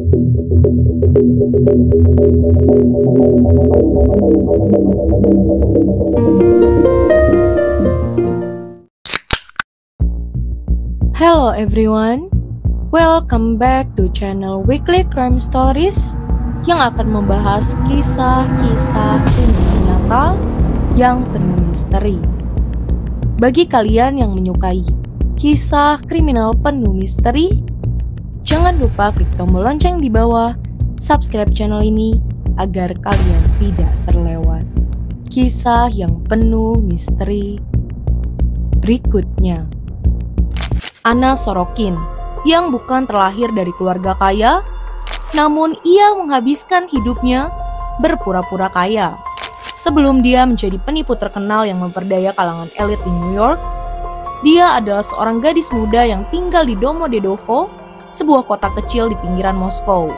Hello everyone, welcome back to channel Weekly Crime Stories yang akan membahas kisah-kisah kriminal nyata yang penuh misteri. Bagi kalian yang menyukai kisah kriminal penuh misteri, jangan lupa klik tombol lonceng di bawah, subscribe channel ini agar kalian tidak terlewat kisah yang penuh misteri berikutnya. Anna Sorokin, yang bukan terlahir dari keluarga kaya, namun ia menghabiskan hidupnya berpura-pura kaya. Sebelum dia menjadi penipu terkenal yang memperdaya kalangan elit di New York, dia adalah seorang gadis muda yang tinggal di Domodedovo, sebuah kota kecil di pinggiran Moskow.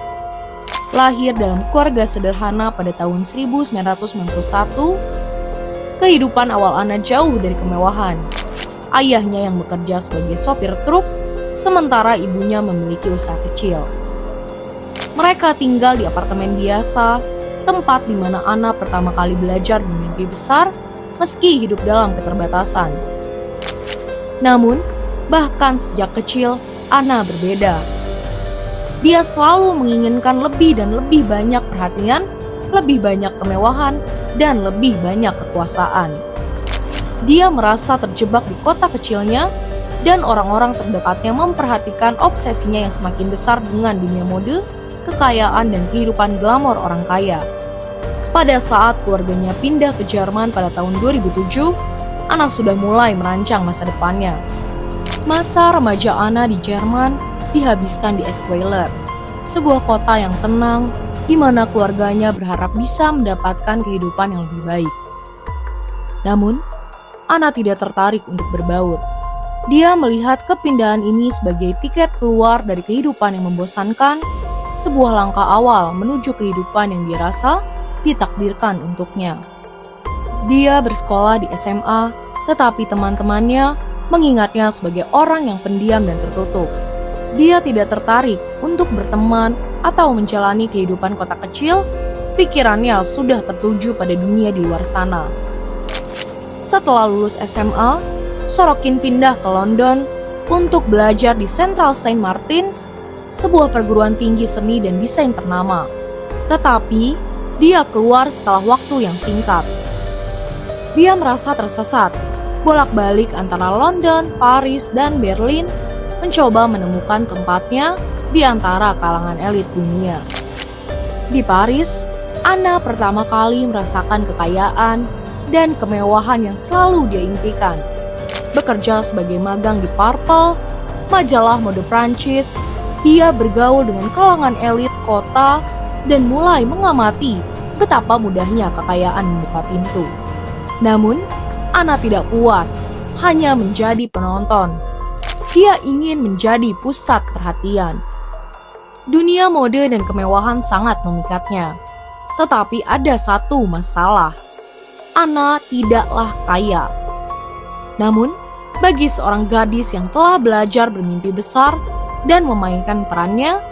Lahir dalam keluarga sederhana pada tahun 1991, kehidupan awal Anna jauh dari kemewahan. Ayahnya yang bekerja sebagai sopir truk, sementara ibunya memiliki usaha kecil. Mereka tinggal di apartemen biasa, tempat di mana Anna pertama kali belajar bermimpi besar meski hidup dalam keterbatasan. Namun, bahkan sejak kecil, Anna berbeda. Dia selalu menginginkan lebih dan lebih banyak perhatian, lebih banyak kemewahan, dan lebih banyak kekuasaan. Dia merasa terjebak di kota kecilnya dan orang-orang terdekatnya memperhatikan obsesinya yang semakin besar dengan dunia mode, kekayaan, dan kehidupan glamor orang kaya. Pada saat keluarganya pindah ke Jerman pada tahun 2007, Anna sudah mulai merancang masa depannya. Masa remaja Anna di Jerman dihabiskan di Esqueler, sebuah kota yang tenang di mana keluarganya berharap bisa mendapatkan kehidupan yang lebih baik. Namun, Anna tidak tertarik untuk berbaur. Dia melihat kepindahan ini sebagai tiket keluar dari kehidupan yang membosankan, sebuah langkah awal menuju kehidupan yang dirasa ditakdirkan untuknya. Dia bersekolah di SMA, tetapi teman-temannya mengingatnya sebagai orang yang pendiam dan tertutup. Dia tidak tertarik untuk berteman atau menjalani kehidupan kota kecil, pikirannya sudah tertuju pada dunia di luar sana. Setelah lulus SMA, Sorokin pindah ke London untuk belajar di Central Saint Martins, sebuah perguruan tinggi seni dan desain ternama. Tetapi, dia keluar setelah waktu yang singkat. Dia merasa tersesat, bolak-balik antara London, Paris, dan Berlin, mencoba menemukan tempatnya di antara kalangan elit dunia. Di Paris, Anna pertama kali merasakan kekayaan dan kemewahan yang selalu dia impikan. Bekerja sebagai magang di Purple, majalah mode Prancis, dia bergaul dengan kalangan elit kota dan mulai mengamati betapa mudahnya kekayaan membuka pintu. Namun, Anna tidak puas hanya menjadi penonton. Dia ingin menjadi pusat perhatian. Dunia mode dan kemewahan sangat memikatnya. Tetapi ada satu masalah. Anna tidaklah kaya. Namun, bagi seorang gadis yang telah belajar bermimpi besar dan memainkan perannya,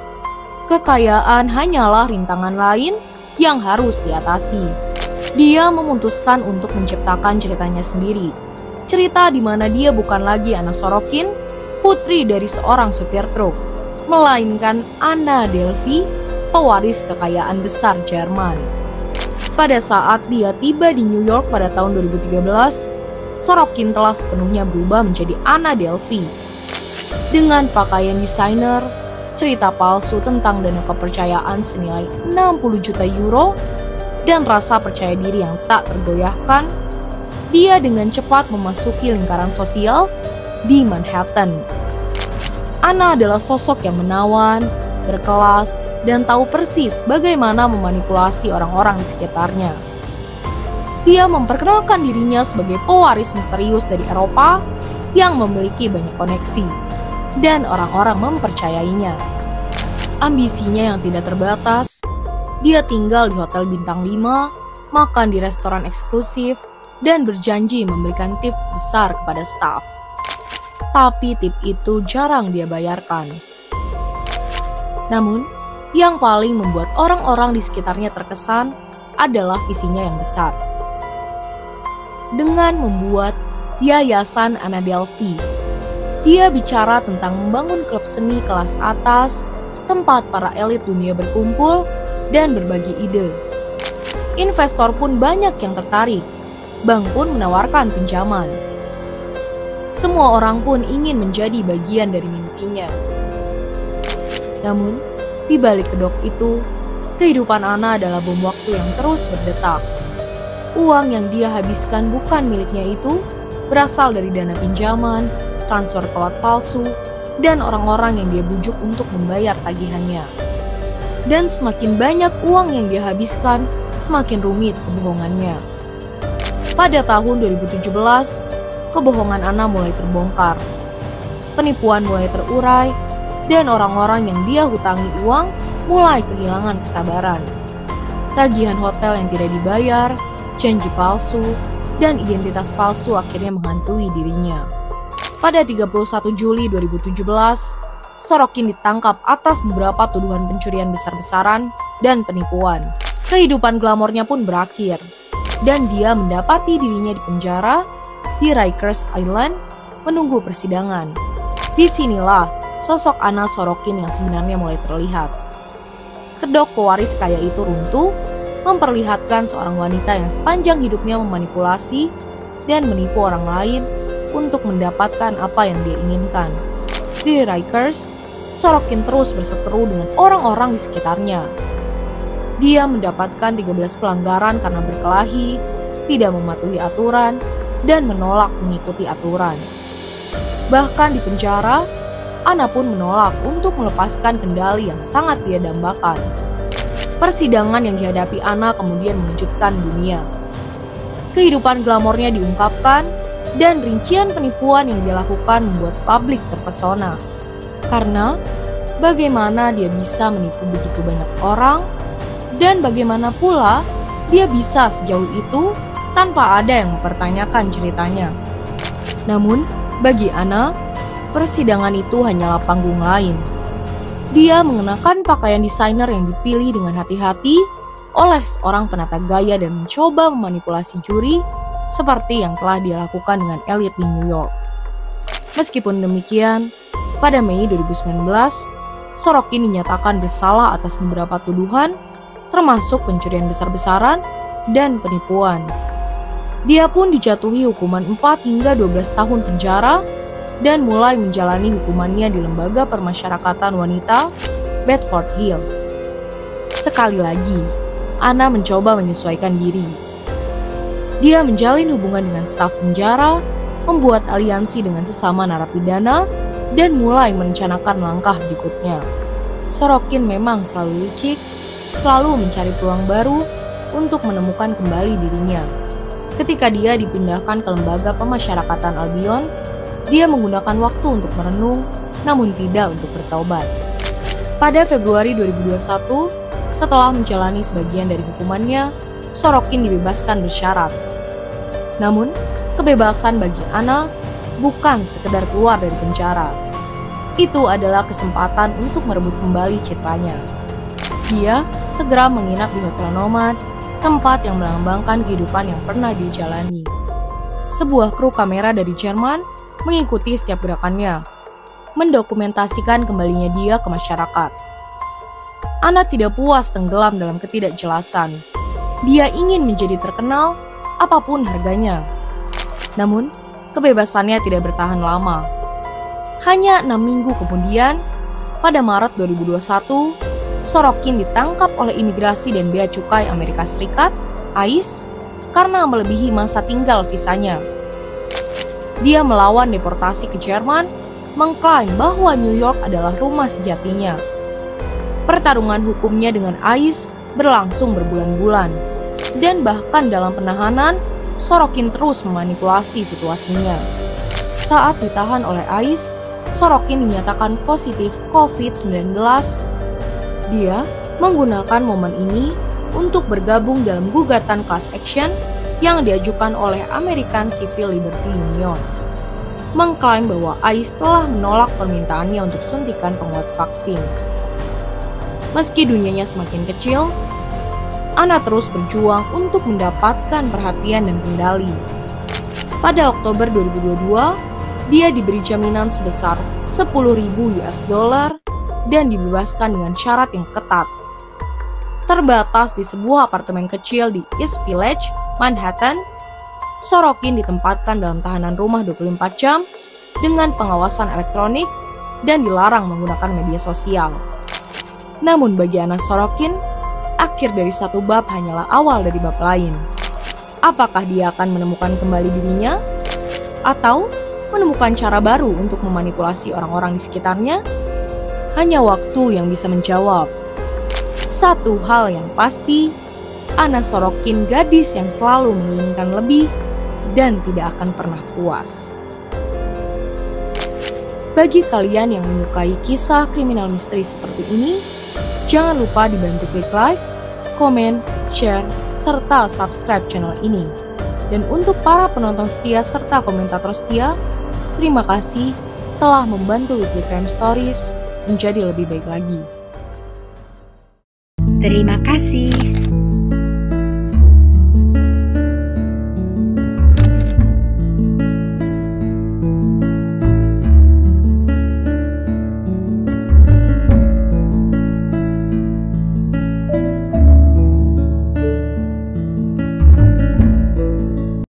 kekayaan hanyalah rintangan lain yang harus diatasi. Dia memutuskan untuk menciptakan ceritanya sendiri. Cerita di mana dia bukan lagi Anna Sorokin, putri dari seorang supir truk, melainkan Anna Delvey, pewaris kekayaan besar Jerman. Pada saat dia tiba di New York pada tahun 2013, Sorokin telah sepenuhnya berubah menjadi Anna Delvey. Dengan pakaian desainer, cerita palsu tentang dana kepercayaan senilai 60 juta euro, dan rasa percaya diri yang tak tergoyahkan, dia dengan cepat memasuki lingkaran sosial di Manhattan. Anna adalah sosok yang menawan, berkelas, dan tahu persis bagaimana memanipulasi orang-orang di sekitarnya. Dia memperkenalkan dirinya sebagai pewaris misterius dari Eropa yang memiliki banyak koneksi, dan orang-orang mempercayainya. Ambisinya yang tidak terbatas, dia tinggal di hotel bintang 5, makan di restoran eksklusif, dan berjanji memberikan tip besar kepada staf. Tapi tip itu jarang dia bayarkan. Namun, Yang paling membuat orang-orang di sekitarnya terkesan adalah visinya yang besar. Dengan membuat Yayasan Anna Delvey, dia bicara tentang membangun klub seni kelas atas, tempat para elit dunia berkumpul dan berbagi ide. Investor pun banyak yang tertarik, bank pun menawarkan pinjaman. Semua orang pun ingin menjadi bagian dari mimpinya. Namun, di balik kedok itu, kehidupan Anna adalah bom waktu yang terus berdetak. Uang yang dia habiskan bukan miliknya itu berasal dari dana pinjaman, transfer pelat palsu, dan orang-orang yang dia bujuk untuk membayar tagihannya. Dan semakin banyak uang yang dia habiskan, semakin rumit kebohongannya. Pada tahun 2017, kebohongan Anna mulai terbongkar. Penipuan mulai terurai, dan orang-orang yang dia hutangi uang mulai kehilangan kesabaran. Tagihan hotel yang tidak dibayar, janji palsu, dan identitas palsu akhirnya menghantui dirinya. Pada 31 Juli 2017, Sorokin ditangkap atas beberapa tuduhan pencurian besar-besaran dan penipuan. Kehidupan glamornya pun berakhir, dan dia mendapati dirinya di penjara di Rikers Island menunggu persidangan. Disinilah sosok Anna Sorokin yang sebenarnya mulai terlihat. Kedok pewaris kaya itu runtuh, memperlihatkan seorang wanita yang sepanjang hidupnya memanipulasi dan menipu orang lain untuk mendapatkan apa yang dia inginkan. Di Rikers, Sorokin terus berseteru dengan orang-orang di sekitarnya. Dia mendapatkan 13 pelanggaran karena berkelahi, tidak mematuhi aturan, dan menolak mengikuti aturan. Bahkan di penjara, Anna pun menolak untuk melepaskan kendali yang sangat dia dambakan. Persidangan yang dihadapi Anna kemudian mengejutkan dunia. Kehidupan glamornya diungkapkan, dan rincian penipuan yang dia lakukan membuat publik terpesona. Karena bagaimana dia bisa menipu begitu banyak orang, dan bagaimana pula dia bisa sejauh itu tanpa ada yang mempertanyakan ceritanya. Namun, bagi Anna, persidangan itu hanyalah panggung lain. Dia mengenakan pakaian desainer yang dipilih dengan hati-hati oleh seorang penata gaya dan mencoba memanipulasi juri seperti yang telah dia lakukan dengan elit di New York. Meskipun demikian, pada Mei 2019, Sorokin dinyatakan bersalah atas beberapa tuduhan, termasuk pencurian besar-besaran dan penipuan. Dia pun dijatuhi hukuman 4 hingga 12 tahun penjara dan mulai menjalani hukumannya di Lembaga Permasyarakatan Wanita Bedford Hills. Sekali lagi, Anna mencoba menyesuaikan diri. Dia menjalin hubungan dengan staf penjara, membuat aliansi dengan sesama narapidana, dan mulai merencanakan langkah berikutnya. Sorokin memang selalu licik, selalu mencari peluang baru untuk menemukan kembali dirinya. Ketika dia dipindahkan ke Lembaga Pemasyarakatan Albion, dia menggunakan waktu untuk merenung, namun tidak untuk bertaubat. Pada Februari 2021, setelah menjalani sebagian dari hukumannya, Sorokin dibebaskan bersyarat. Namun, kebebasan bagi Anna bukan sekedar keluar dari penjara. Itu adalah kesempatan untuk merebut kembali citranya. Dia segera menginap di Hotel Nomad, tempat yang melambangkan kehidupan yang pernah dijalani. Sebuah kru kamera dari Jerman mengikuti setiap gerakannya, mendokumentasikan kembalinya dia ke masyarakat. Anna tidak puas tenggelam dalam ketidakjelasan. Dia ingin menjadi terkenal apapun harganya. Namun, kebebasannya tidak bertahan lama. Hanya 6 minggu kemudian, pada Maret 2021, Sorokin ditangkap oleh imigrasi dan bea cukai Amerika Serikat, ICE, karena melebihi masa tinggal visanya. Dia melawan deportasi ke Jerman, mengklaim bahwa New York adalah rumah sejatinya. Pertarungan hukumnya dengan ICE berlangsung berbulan-bulan, dan bahkan dalam penahanan, Sorokin terus memanipulasi situasinya. Saat ditahan oleh ICE, Sorokin dinyatakan positif COVID-19. Dia menggunakan momen ini untuk bergabung dalam gugatan class action yang diajukan oleh American Civil Liberty Union, mengklaim bahwa ICE telah menolak permintaannya untuk suntikan penguat vaksin. Meski dunianya semakin kecil, Anna terus berjuang untuk mendapatkan perhatian dan kendali. Pada Oktober 2022, dia diberi jaminan sebesar 10.000 US dollar dan dibebaskan dengan syarat yang ketat. Terbatas di sebuah apartemen kecil di East Village, Manhattan, Sorokin ditempatkan dalam tahanan rumah 24 jam dengan pengawasan elektronik dan dilarang menggunakan media sosial. Namun bagi Anna Sorokin, akhir dari satu bab hanyalah awal dari bab lain. Apakah dia akan menemukan kembali dirinya? Atau menemukan cara baru untuk memanipulasi orang-orang di sekitarnya? Hanya waktu yang bisa menjawab. Satu hal yang pasti, Anna Sorokin gadis yang selalu menginginkan lebih dan tidak akan pernah puas. Bagi kalian yang menyukai kisah kriminal misteri seperti ini, jangan lupa dibantu klik like, komen, share, serta subscribe channel ini. Dan untuk para penonton setia serta komentator setia, terima kasih telah membantu Weekly Crime Stories menjadi lebih baik lagi. Terima kasih.